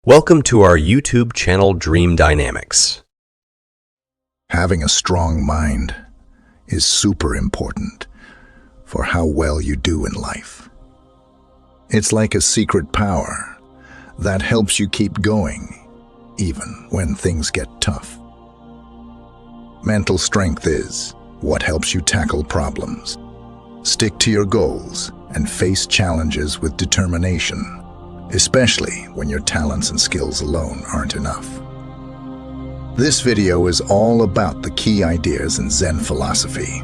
Welcome to our YouTube channel Dream Dynamics. Having a strong mind is super important for how well you do in life. It's like a secret power that helps you keep going even when things get tough. Mental strength is what helps you tackle problems, stick to your goals, and face challenges with determination, especially when your talents and skills alone aren't enough. This video is all about the key ideas in Zen philosophy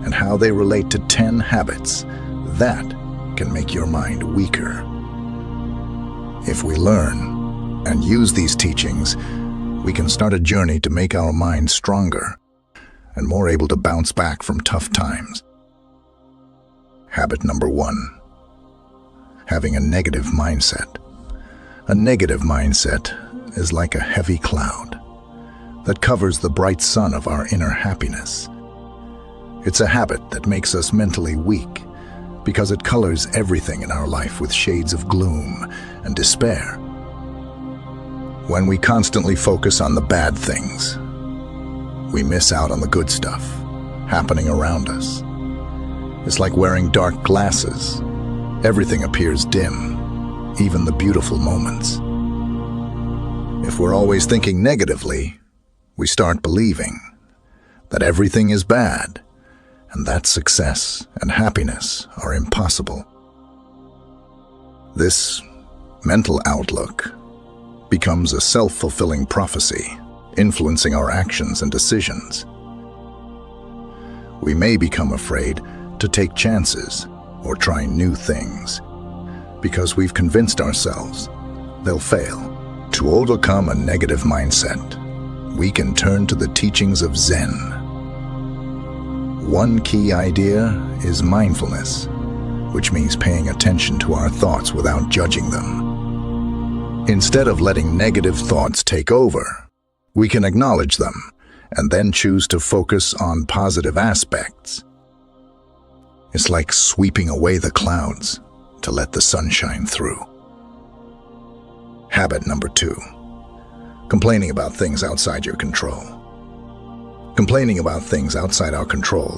and how they relate to 10 habits that can make your mind weaker. If we learn and use these teachings, we can start a journey to make our minds stronger and more able to bounce back from tough times. Habit number 1. Having a negative mindset. A negative mindset is like a heavy cloud that covers the bright sun of our inner happiness. It's a habit that makes us mentally weak because it colors everything in our life with shades of gloom and despair. When we constantly focus on the bad things, we miss out on the good stuff happening around us. It's like wearing dark glasses. Everything appears dim, even the beautiful moments. If we're always thinking negatively, we start believing that everything is bad and that success and happiness are impossible. This mental outlook becomes a self-fulfilling prophecy, influencing our actions and decisions. We may become afraid to take chances or try new things because we've convinced ourselves they'll fail. To overcome a negative mindset, we can turn to the teachings of Zen. One key idea is mindfulness, which means paying attention to our thoughts without judging them. Instead of letting negative thoughts take over, we can acknowledge them and then choose to focus on positive aspects. It's like sweeping away the clouds to let the sun shine through. Habit number 2. Complaining about things outside your control. Complaining about things outside our control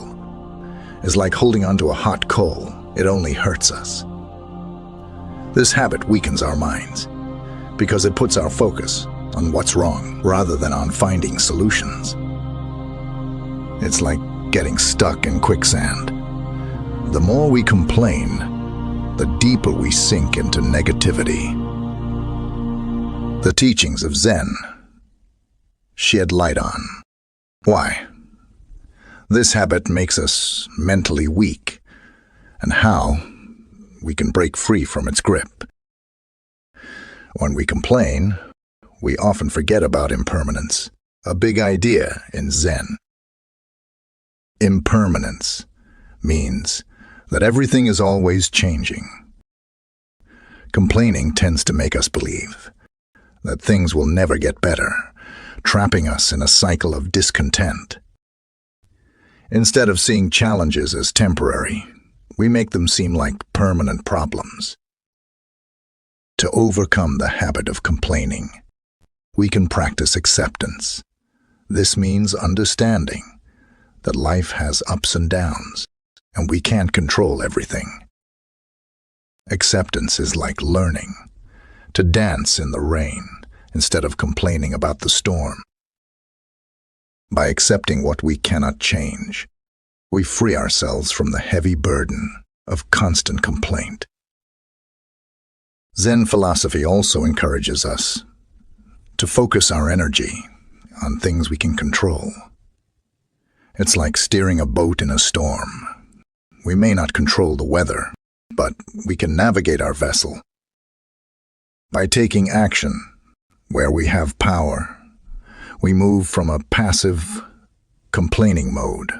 is like holding onto a hot coal. It only hurts us. This habit weakens our minds because it puts our focus on what's wrong rather than on finding solutions. It's like getting stuck in quicksand. The more we complain, the deeper we sink into negativity. The teachings of Zen shed light on why this habit makes us mentally weak and how we can break free from its grip. When we complain, we often forget about impermanence, a big idea in Zen. Impermanence means that everything is always changing. Complaining tends to make us believe that things will never get better, trapping us in a cycle of discontent. Instead of seeing challenges as temporary, we make them seem like permanent problems. To overcome the habit of complaining, we can practice acceptance. This means understanding that life has ups and downs, and we can't control everything. Acceptance is like learning to dance in the rain instead of complaining about the storm. By accepting what we cannot change, we free ourselves from the heavy burden of constant complaint. Zen philosophy also encourages us to focus our energy on things we can control. It's like steering a boat in a storm. We may not control the weather, but we can navigate our vessel. By taking action where we have power, we move from a passive, complaining mode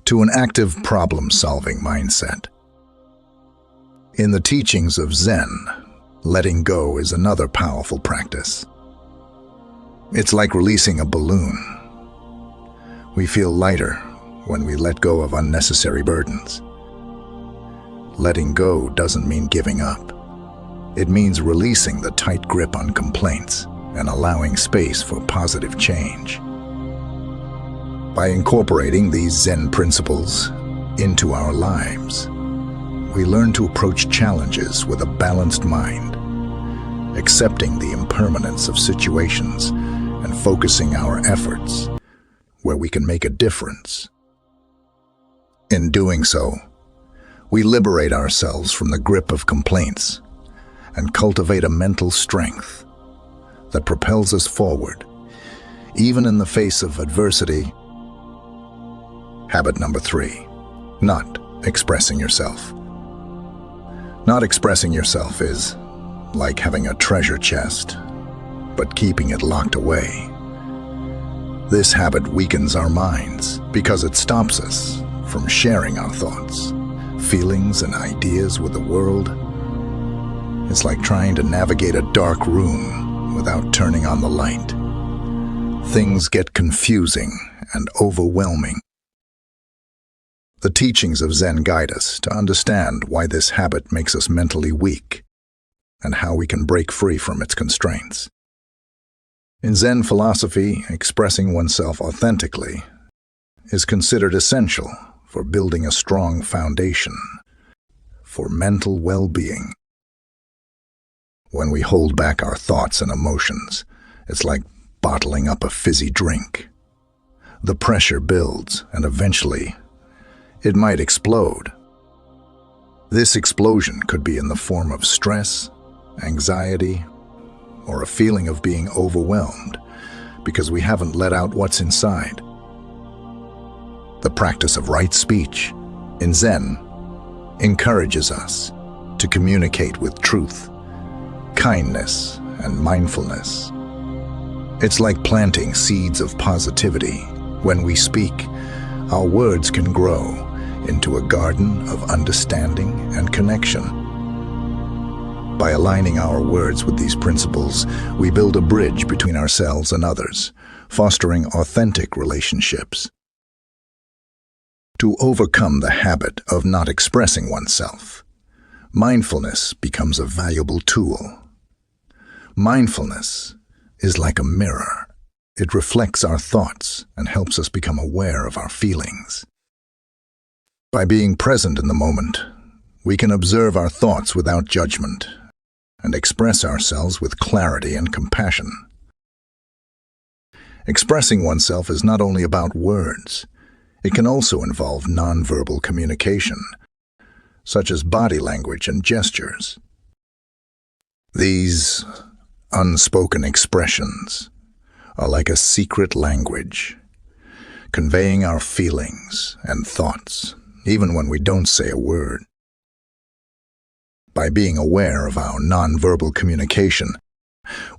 to an active problem-solving mindset. In the teachings of Zen, letting go is another powerful practice. It's like releasing a balloon. We feel lighter when we let go of unnecessary burdens. Letting go doesn't mean giving up. It means releasing the tight grip on complaints and allowing space for positive change. By incorporating these Zen principles into our lives, we learn to approach challenges with a balanced mind, accepting the impermanence of situations and focusing our efforts where we can make a difference. In doing so, we liberate ourselves from the grip of complaints and cultivate a mental strength that propels us forward, even in the face of adversity. Habit number 3, not expressing yourself. Not expressing yourself is like having a treasure chest, but keeping it locked away. This habit weakens our minds because it stops us from sharing our thoughts, feelings, and ideas with the world. It's like trying to navigate a dark room without turning on the light. Things get confusing and overwhelming. The teachings of Zen guide us to understand why this habit makes us mentally weak and how we can break free from its constraints. In Zen philosophy, expressing oneself authentically is considered essential for building a strong foundation for mental well-being. When we hold back our thoughts and emotions, it's like bottling up a fizzy drink. The pressure builds, and eventually, it might explode. This explosion could be in the form of stress, anxiety, or a feeling of being overwhelmed because we haven't let out what's inside. The practice of right speech in Zen encourages us to communicate with truth, kindness, and mindfulness. It's like planting seeds of positivity. When we speak, our words can grow into a garden of understanding and connection. By aligning our words with these principles, we build a bridge between ourselves and others, fostering authentic relationships. To overcome the habit of not expressing oneself, mindfulness becomes a valuable tool. Mindfulness is like a mirror. It reflects our thoughts and helps us become aware of our feelings. By being present in the moment, we can observe our thoughts without judgment and express ourselves with clarity and compassion. Expressing oneself is not only about words. It can also involve nonverbal communication, such as body language and gestures. These unspoken expressions are like a secret language, conveying our feelings and thoughts, even when we don't say a word. By being aware of our nonverbal communication,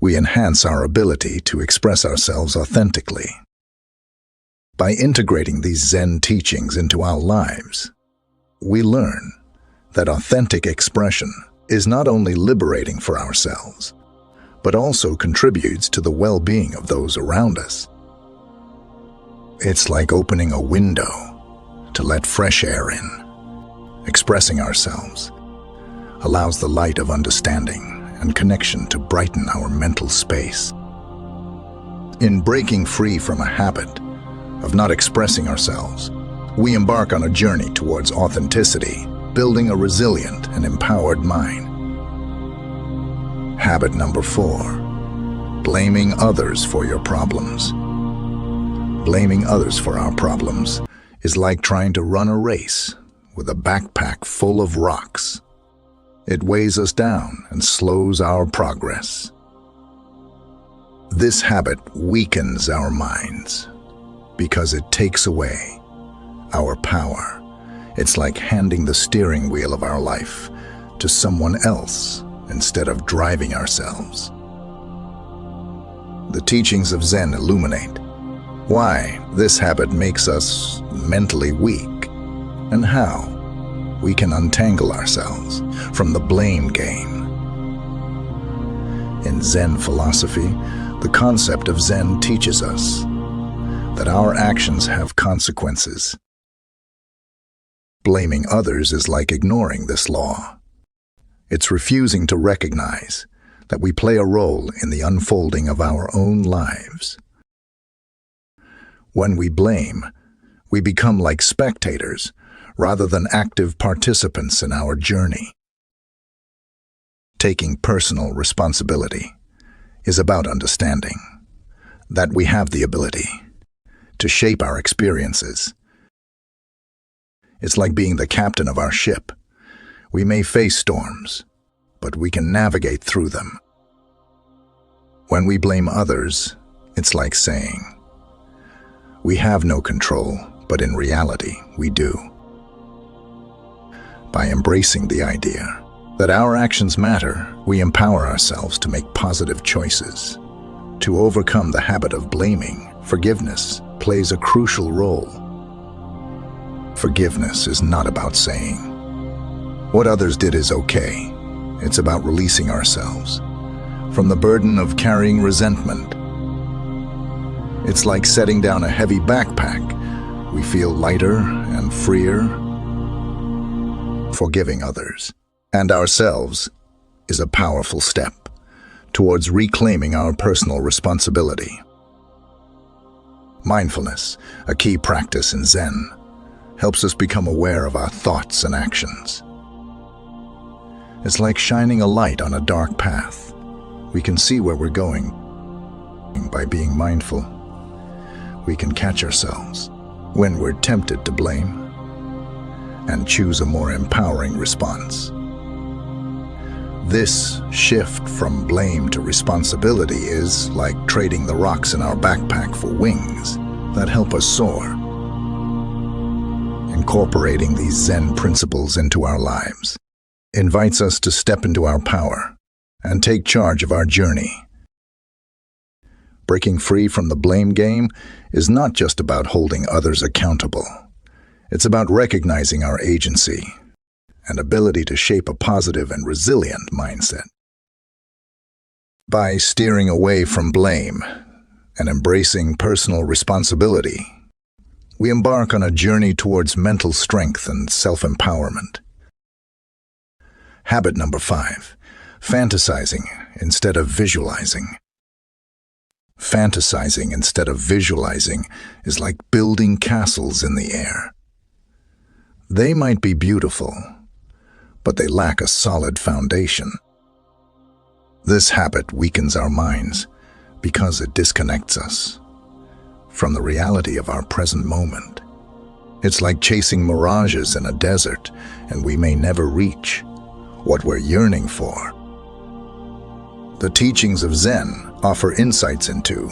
we enhance our ability to express ourselves authentically. By integrating these Zen teachings into our lives, we learn that authentic expression is not only liberating for ourselves, but also contributes to the well-being of those around us. It's like opening a window to let fresh air in. Expressing ourselves allows the light of understanding and connection to brighten our mental space. In breaking free from a habit of not expressing ourselves, we embark on a journey towards authenticity, building a resilient and empowered mind. Habit number 4, blaming others for your problems. Blaming others for our problems is like trying to run a race with a backpack full of rocks. It weighs us down and slows our progress. This habit weakens our minds because it takes away our power. It's like handing the steering wheel of our life to someone else instead of driving ourselves. The teachings of Zen illuminate why this habit makes us mentally weak and how we can untangle ourselves from the blame game. In Zen philosophy, the concept of Zen teaches us that our actions have consequences. Blaming others is like ignoring this law. It's refusing to recognize that we play a role in the unfolding of our own lives. When we blame, we become like spectators rather than active participants in our journey. Taking personal responsibility is about understanding that we have the ability to shape our experiences. It's like being the captain of our ship. We may face storms, but we can navigate through them. When we blame others, it's like saying, "We have no control, but in reality, we do." By embracing the idea that our actions matter, we empower ourselves to make positive choices. To overcome the habit of blaming, forgiveness plays a crucial role. Forgiveness is not about saying, "What others did is okay." It's about releasing ourselves from the burden of carrying resentment. It's like setting down a heavy backpack. We feel lighter and freer. Forgiving others and ourselves is a powerful step towards reclaiming our personal responsibility. Mindfulness, a key practice in Zen, helps us become aware of our thoughts and actions. It's like shining a light on a dark path. We can see where we're going. By being mindful, we can catch ourselves when we're tempted to blame and choose a more empowering response. This shift from blame to responsibility is like trading the rocks in our backpack for wings that help us soar. Incorporating these Zen principles into our lives invites us to step into our power and take charge of our journey. Breaking free from the blame game is not just about holding others accountable. It's about recognizing our agency and ability to shape a positive and resilient mindset. By steering away from blame and embracing personal responsibility, we embark on a journey towards mental strength and self-empowerment. Habit number 5, fantasizing instead of visualizing. Fantasizing instead of visualizing is like building castles in the air. They might be beautiful, but they lack a solid foundation. This habit weakens our minds because it disconnects us from the reality of our present moment. It's like chasing mirages in a desert, and we may never reach what we're yearning for. The teachings of Zen offer insights into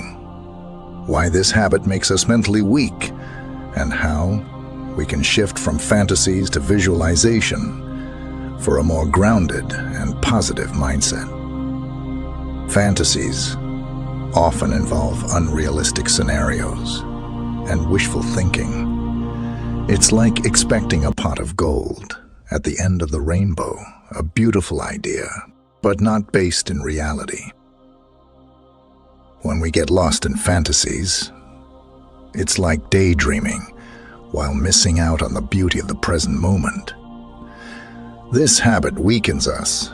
why this habit makes us mentally weak and how we can shift from fantasies to visualization for a more grounded and positive mindset. Fantasies often involve unrealistic scenarios and wishful thinking. It's like expecting a pot of gold at the end of the rainbow, a beautiful idea, but not based in reality. When we get lost in fantasies, it's like daydreaming while missing out on the beauty of the present moment. This habit weakens us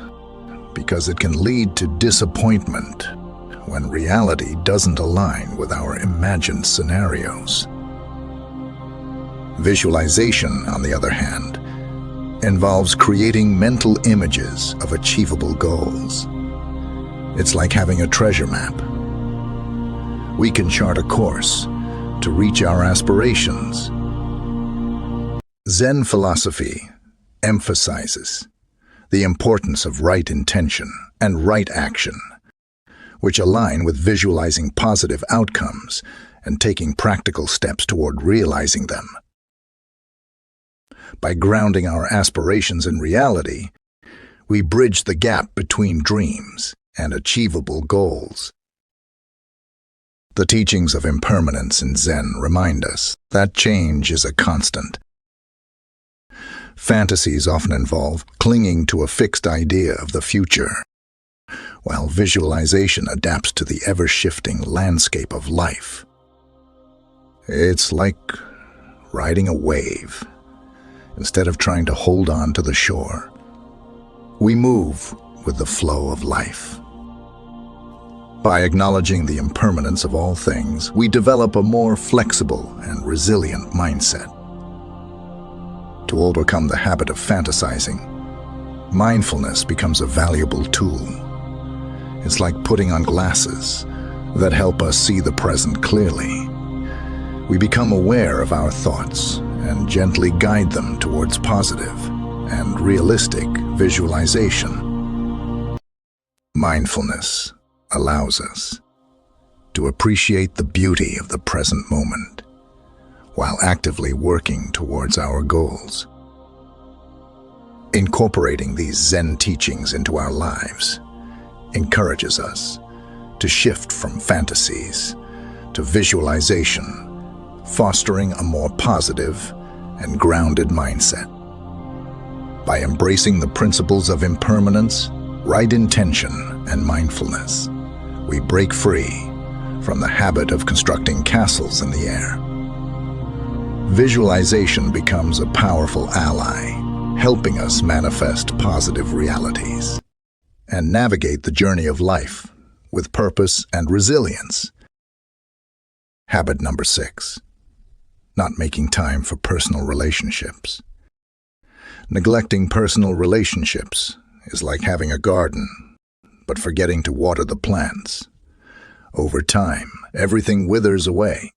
because it can lead to disappointment when reality doesn't align with our imagined scenarios. Visualization, on the other hand, involves creating mental images of achievable goals. It's like having a treasure map. We can chart a course to reach our aspirations. Zen philosophy emphasizes the importance of right intention and right action, which align with visualizing positive outcomes and taking practical steps toward realizing them. By grounding our aspirations in reality, we bridge the gap between dreams and achievable goals. The teachings of impermanence in Zen remind us that change is a constant. Fantasies often involve clinging to a fixed idea of the future, while visualization adapts to the ever-shifting landscape of life. It's like riding a wave instead of trying to hold on to the shore. We move with the flow of life. By acknowledging the impermanence of all things, we develop a more flexible and resilient mindset. To overcome the habit of fantasizing, mindfulness becomes a valuable tool. It's like putting on glasses that help us see the present clearly. We become aware of our thoughts and gently guide them towards positive and realistic visualization. Mindfulness allows us to appreciate the beauty of the present moment while actively working towards our goals. Incorporating these Zen teachings into our lives encourages us to shift from fantasies to visualization, fostering a more positive and grounded mindset. By embracing the principles of impermanence, right intention, and mindfulness, we break free from the habit of constructing castles in the air. Visualization becomes a powerful ally, helping us manifest positive realities and navigate the journey of life with purpose and resilience. Habit number 6. Not making time for personal relationships. Neglecting personal relationships is like having a garden, but forgetting to water the plants. Over time, everything withers away.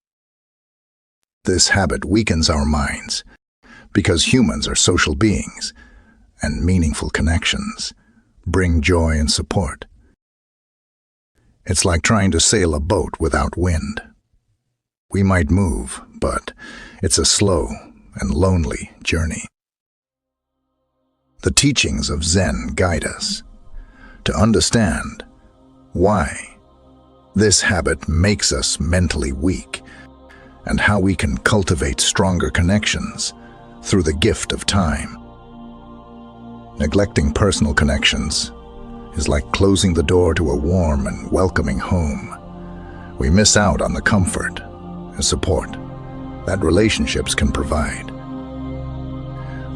This habit weakens our minds because humans are social beings, and meaningful connections bring joy and support. It's like trying to sail a boat without wind. We might move, but it's a slow and lonely journey. The teachings of Zen guide us to understand why this habit makes us mentally weak and how we can cultivate stronger connections through the gift of time. Neglecting personal connections is like closing the door to a warm and welcoming home. We miss out on the comfort and support that relationships can provide.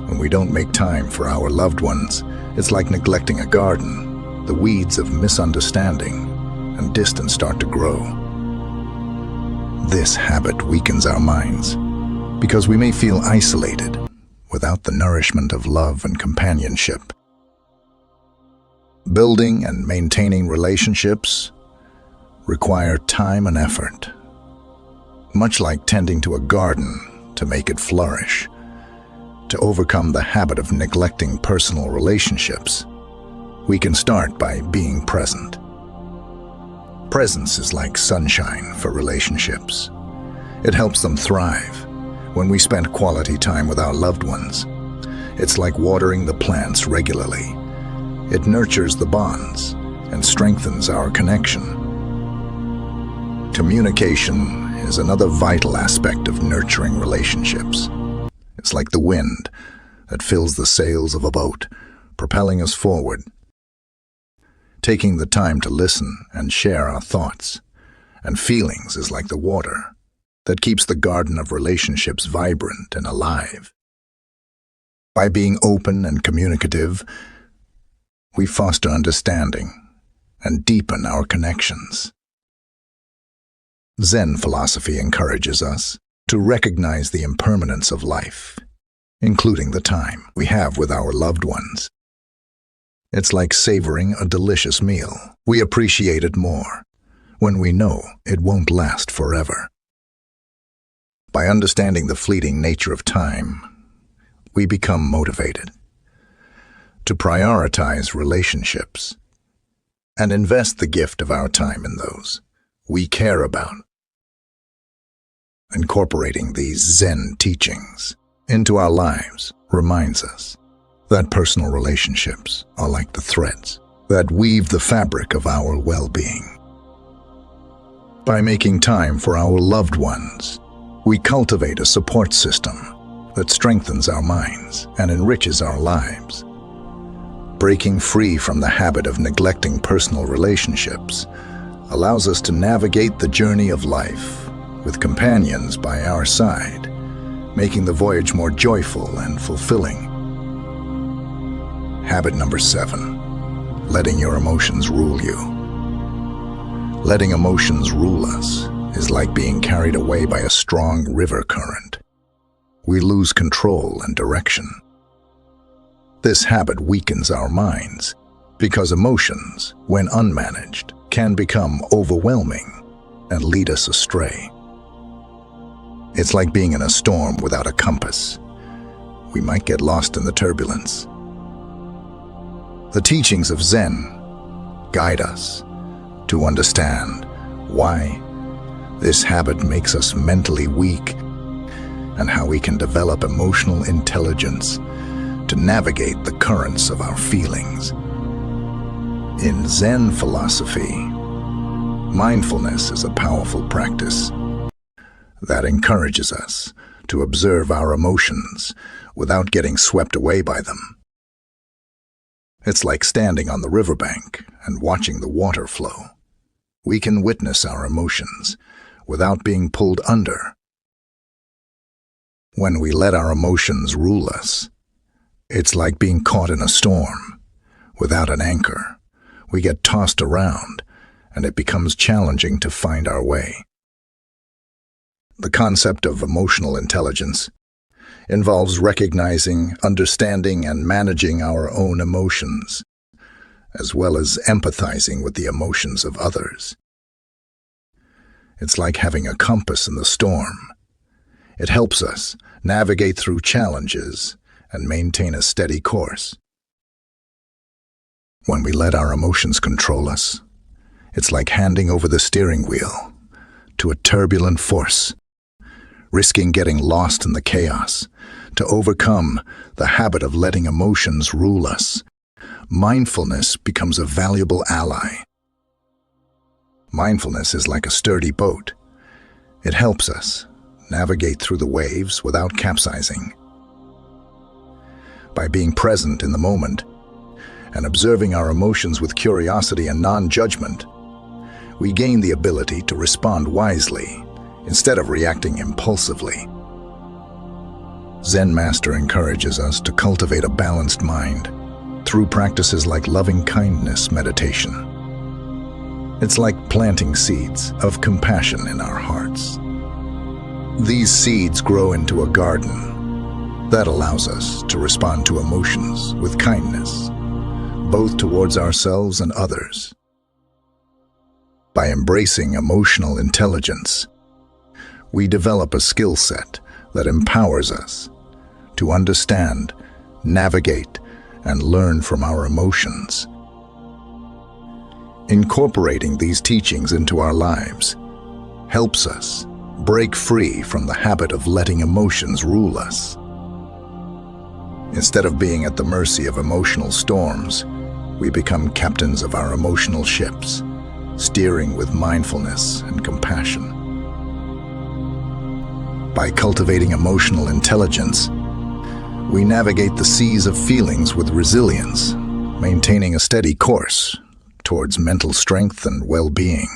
When we don't make time for our loved ones, it's like neglecting a garden. The weeds of misunderstanding and distance start to grow. This habit weakens our minds because we may feel isolated without the nourishment of love and companionship. Building and maintaining relationships require time and effort. Much like tending to a garden to make it flourish. To overcome the habit of neglecting personal relationships, we can start by being present. Presence is like sunshine for relationships. It helps them thrive. When we spend quality time with our loved ones, it's like watering the plants regularly. It nurtures the bonds and strengthens our connection. Communication is another vital aspect of nurturing relationships. It's like the wind that fills the sails of a boat, propelling us forward. Taking the time to listen and share our thoughts and feelings is like the water that keeps the garden of relationships vibrant and alive. By being open and communicative, we foster understanding and deepen our connections. Zen philosophy encourages us to recognize the impermanence of life, including the time we have with our loved ones. It's like savoring a delicious meal. We appreciate it more when we know it won't last forever. By understanding the fleeting nature of time, we become motivated to prioritize relationships and invest the gift of our time in those we care about. Incorporating these Zen teachings into our lives reminds us that personal relationships are like the threads that weave the fabric of our well-being. By making time for our loved ones, we cultivate a support system that strengthens our minds and enriches our lives. Breaking free from the habit of neglecting personal relationships allows us to navigate the journey of life with companions by our side, making the voyage more joyful and fulfilling. Habit number 7, letting your emotions rule you. Letting emotions rule us is like being carried away by a strong river current. We lose control and direction. This habit weakens our minds because emotions, when unmanaged, can become overwhelming and lead us astray. It's like being in a storm without a compass. We might get lost in the turbulence. The teachings of Zen guide us to understand why this habit makes us mentally weak and how we can develop emotional intelligence to navigate the currents of our feelings. In Zen philosophy, mindfulness is a powerful practice that encourages us to observe our emotions without getting swept away by them. It's like standing on the riverbank and watching the water flow. We can witness our emotions without being pulled under. When we let our emotions rule us, it's like being caught in a storm. Without an anchor, we get tossed around, and it becomes challenging to find our way. The concept of emotional intelligence involves recognizing, understanding, and managing our own emotions, as well as empathizing with the emotions of others. It's like having a compass in the storm. It helps us navigate through challenges and maintain a steady course. When we let our emotions control us, it's like handing over the steering wheel to a turbulent force, risking getting lost in the chaos. To overcome the habit of letting emotions rule us, mindfulness becomes a valuable ally. Mindfulness is like a sturdy boat. It helps us navigate through the waves without capsizing. By being present in the moment and observing our emotions with curiosity and non-judgment, we gain the ability to respond wisely instead of reacting impulsively. Zen Master encourages us to cultivate a balanced mind through practices like loving-kindness meditation. It's like planting seeds of compassion in our hearts. These seeds grow into a garden that allows us to respond to emotions with kindness, both towards ourselves and others. By embracing emotional intelligence, we develop a skill set that empowers us to understand, navigate, and learn from our emotions. Incorporating these teachings into our lives helps us break free from the habit of letting emotions rule us. Instead of being at the mercy of emotional storms, we become captains of our emotional ships, steering with mindfulness and compassion. By cultivating emotional intelligence, we navigate the seas of feelings with resilience, maintaining a steady course towards mental strength and well-being.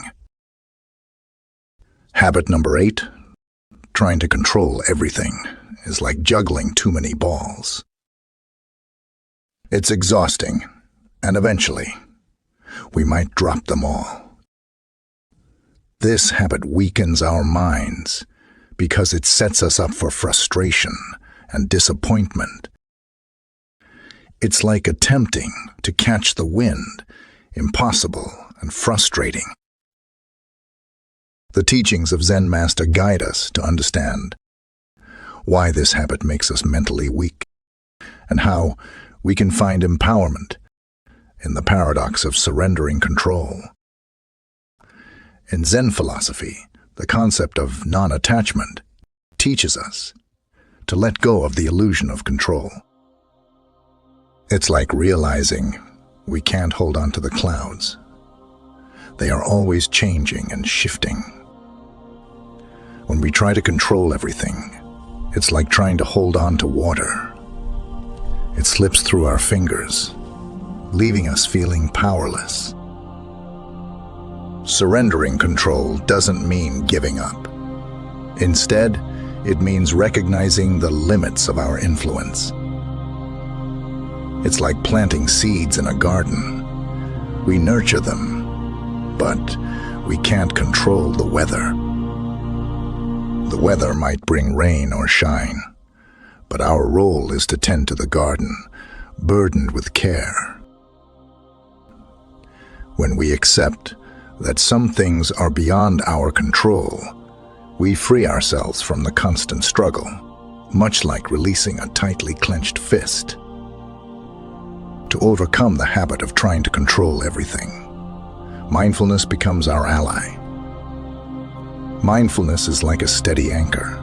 Habit number 8, trying to control everything is like juggling too many balls. It's exhausting, and eventually, we might drop them all. This habit weakens our minds because it sets us up for frustration and disappointment. It's like attempting to catch the wind, impossible and frustrating. The teachings of Zen Master guide us to understand why this habit makes us mentally weak and how we can find empowerment in the paradox of surrendering control. In Zen philosophy, the concept of non-attachment teaches us to let go of the illusion of control. It's like realizing we can't hold on to the clouds. They are always changing and shifting. When we try to control everything, it's like trying to hold on to water. It slips through our fingers, leaving us feeling powerless. Surrendering control doesn't mean giving up. Instead, it means recognizing the limits of our influence. It's like planting seeds in a garden. We nurture them, but we can't control the weather. The weather might bring rain or shine, but our role is to tend to the garden, burdened with care. When we accept that some things are beyond our control, we free ourselves from the constant struggle, much like releasing a tightly clenched fist. To overcome the habit of trying to control everything, mindfulness becomes our ally. Mindfulness is like a steady anchor.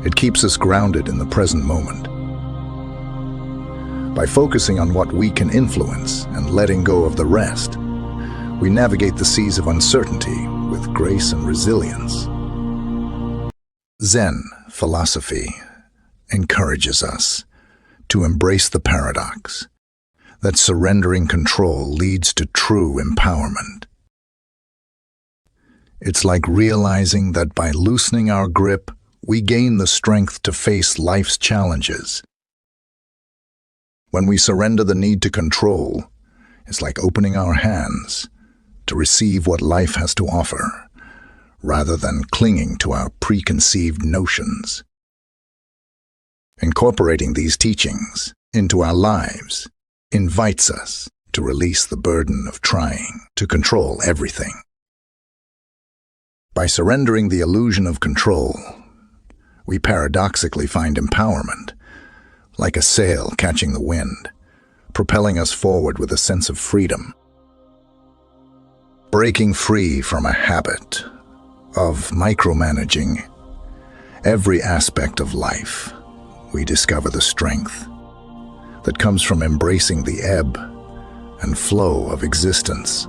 It keeps us grounded in the present moment. By focusing on what we can influence and letting go of the rest, we navigate the seas of uncertainty with grace and resilience. Zen philosophy encourages us to embrace the paradox that surrendering control leads to true empowerment. It's like realizing that by loosening our grip, we gain the strength to face life's challenges. When we surrender the need to control, it's like opening our hands to receive what life has to offer, rather than clinging to our preconceived notions. Incorporating these teachings into our lives invites us to release the burden of trying to control everything. By surrendering the illusion of control, we paradoxically find empowerment, like a sail catching the wind, propelling us forward with a sense of freedom. Breaking free from a habit of micromanaging every aspect of life, we discover the strength that comes from embracing the ebb and flow of existence.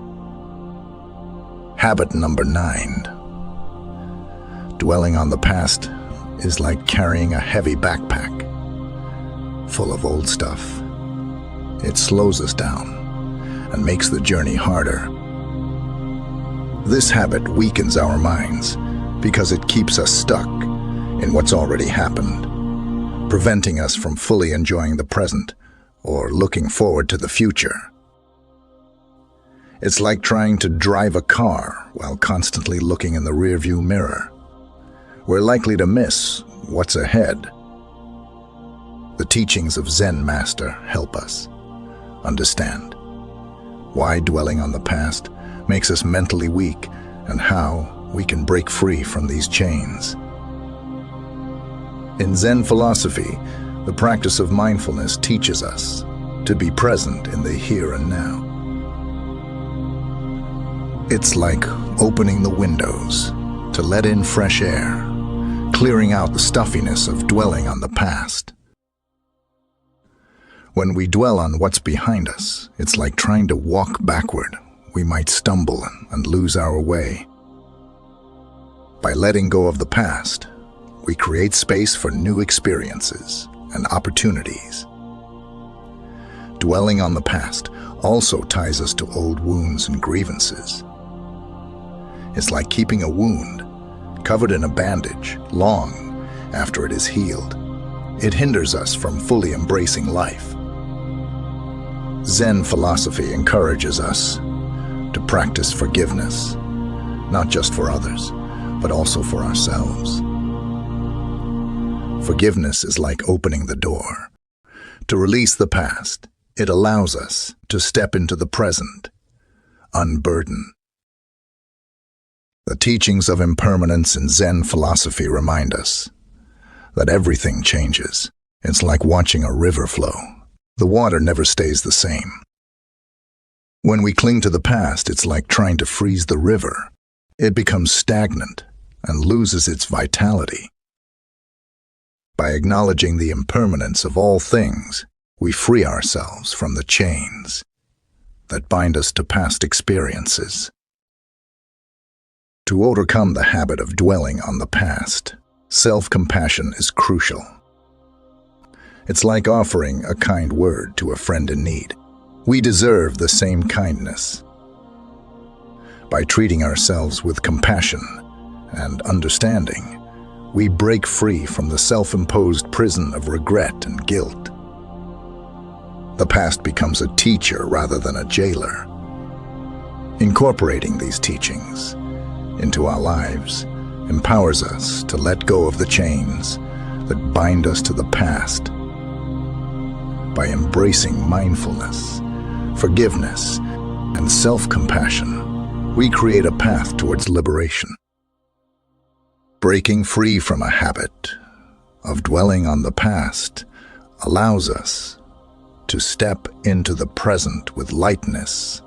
Habit number 9. Dwelling on the past is like carrying a heavy backpack full of old stuff. It slows us down and makes the journey harder. This habit weakens our minds because it keeps us stuck in what's already happened, preventing us from fully enjoying the present or looking forward to the future. It's like trying to drive a car while constantly looking in the rearview mirror. We're likely to miss what's ahead. The teachings of Zen Master help us understand why dwelling on the past makes us mentally weak and how we can break free from these chains. In Zen philosophy, the practice of mindfulness teaches us to be present in the here and now. It's like opening the windows to let in fresh air, clearing out the stuffiness of dwelling on the past. When we dwell on what's behind us, it's like trying to walk backward. We might stumble and lose our way. By letting go of the past, we create space for new experiences and opportunities. Dwelling on the past also ties us to old wounds and grievances. It's like keeping a wound covered in a bandage long after it is healed. It hinders us from fully embracing life. Zen philosophy encourages us to practice forgiveness, not just for others, but also for ourselves. Forgiveness is like opening the door. To release the past, it allows us to step into the present, unburdened. The teachings of impermanence in Zen philosophy remind us that everything changes. It's like watching a river flow. The water never stays the same. When we cling to the past, it's like trying to freeze the river. It becomes stagnant and loses its vitality. By acknowledging the impermanence of all things, we free ourselves from the chains that bind us to past experiences. To overcome the habit of dwelling on the past, self-compassion is crucial. It's like offering a kind word to a friend in need. We deserve the same kindness. By treating ourselves with compassion and understanding, we break free from the self-imposed prison of regret and guilt. The past becomes a teacher rather than a jailer. Incorporating these teachings into our lives empowers us to let go of the chains that bind us to the past. By embracing mindfulness, forgiveness, and self-compassion, we create a path towards liberation. Breaking free from a habit of dwelling on the past allows us to step into the present with lightness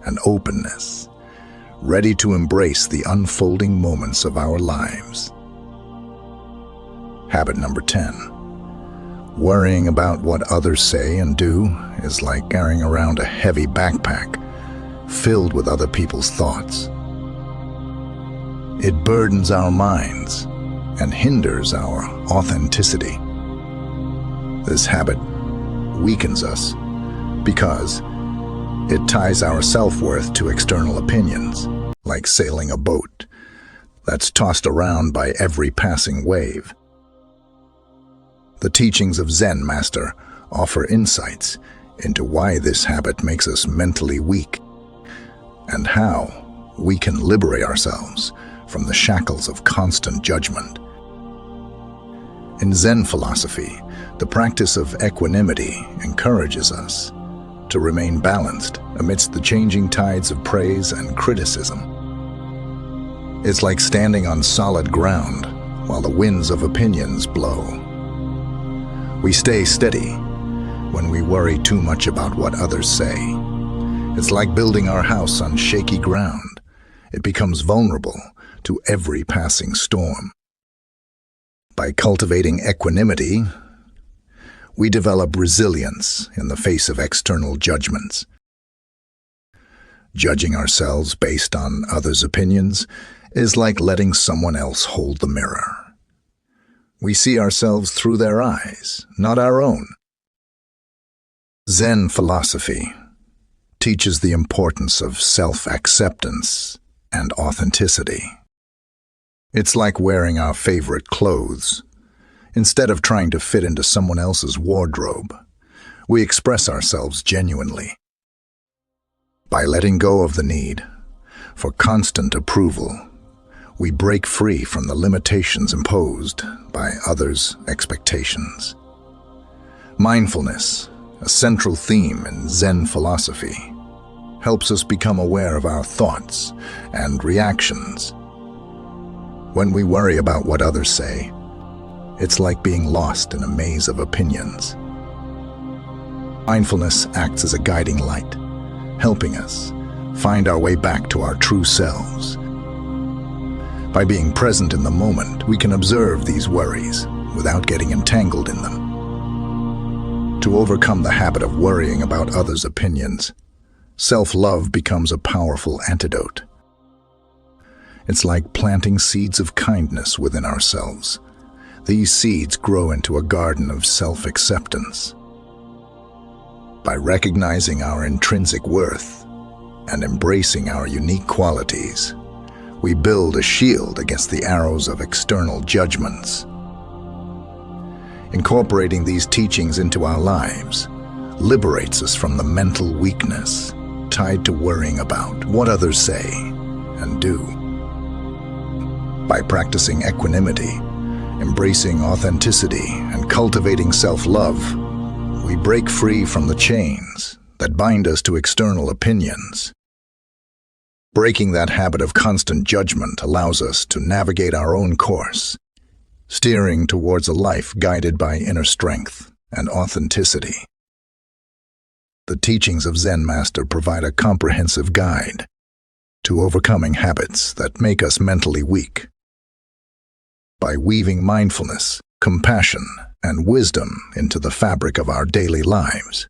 and openness, ready to embrace the unfolding moments of our lives. Habit number 10. Worrying about what others say and do is like carrying around a heavy backpack filled with other people's thoughts. It burdens our minds and hinders our authenticity. This habit weakens us because it ties our self-worth to external opinions, like sailing a boat that's tossed around by every passing wave. The teachings of Zen Master offer insights into why this habit makes us mentally weak and how we can liberate ourselves from the shackles of constant judgment. In Zen philosophy, the practice of equanimity encourages us to remain balanced amidst the changing tides of praise and criticism. It's like standing on solid ground while the winds of opinions blow. We stay steady when we worry too much about what others say. It's like building our house on shaky ground. It becomes vulnerable to every passing storm. By cultivating equanimity, we develop resilience in the face of external judgments. Judging ourselves based on others' opinions is like letting someone else hold the mirror. We see ourselves through their eyes, not our own. Zen philosophy teaches the importance of self-acceptance and authenticity. It's like wearing our favorite clothes. Instead of trying to fit into someone else's wardrobe, we express ourselves genuinely. By letting go of the need for constant approval, we break free from the limitations imposed by others' expectations. Mindfulness, a central theme in Zen philosophy, helps us become aware of our thoughts and reactions. When we worry about what others say, it's like being lost in a maze of opinions. Mindfulness acts as a guiding light, helping us find our way back to our true selves. By being present in the moment, we can observe these worries without getting entangled in them. To overcome the habit of worrying about others' opinions, self-love becomes a powerful antidote. It's like planting seeds of kindness within ourselves. These seeds grow into a garden of self-acceptance. By recognizing our intrinsic worth and embracing our unique qualities, we build a shield against the arrows of external judgments. Incorporating these teachings into our lives liberates us from the mental weakness tied to worrying about what others say and do. By practicing equanimity, embracing authenticity, and cultivating self-love, we break free from the chains that bind us to external opinions. Breaking that habit of constant judgment allows us to navigate our own course, steering towards a life guided by inner strength and authenticity. The teachings of Zen Master provide a comprehensive guide to overcoming habits that make us mentally weak. By weaving mindfulness, compassion, and wisdom into the fabric of our daily lives,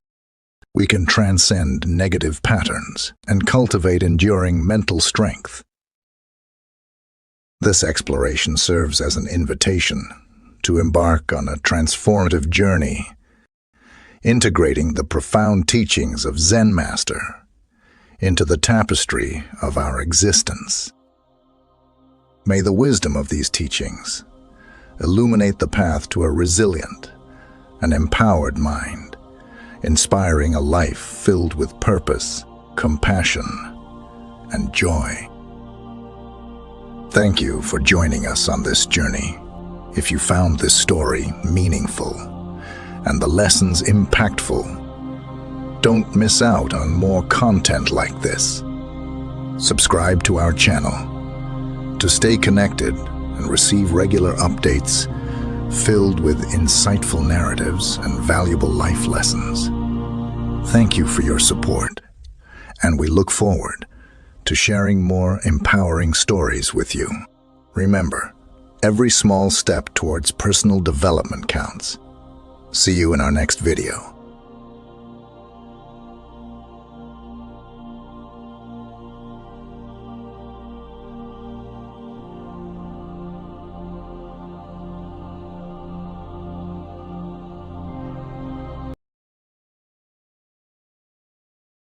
we can transcend negative patterns and cultivate enduring mental strength. This exploration serves as an invitation to embark on a transformative journey, integrating the profound teachings of Zen Master into the tapestry of our existence. May the wisdom of these teachings illuminate the path to a resilient and empowered mind, inspiring a life filled with purpose, compassion, and joy. Thank you for joining us on this journey. If you found this story meaningful and the lessons impactful, don't miss out on more content like this. Subscribe to our channel to stay connected and receive regular updates filled with insightful narratives and valuable life lessons. Thank you for your support, and we look forward to sharing more empowering stories with you. Remember, every small step towards personal development counts. See you in our next video.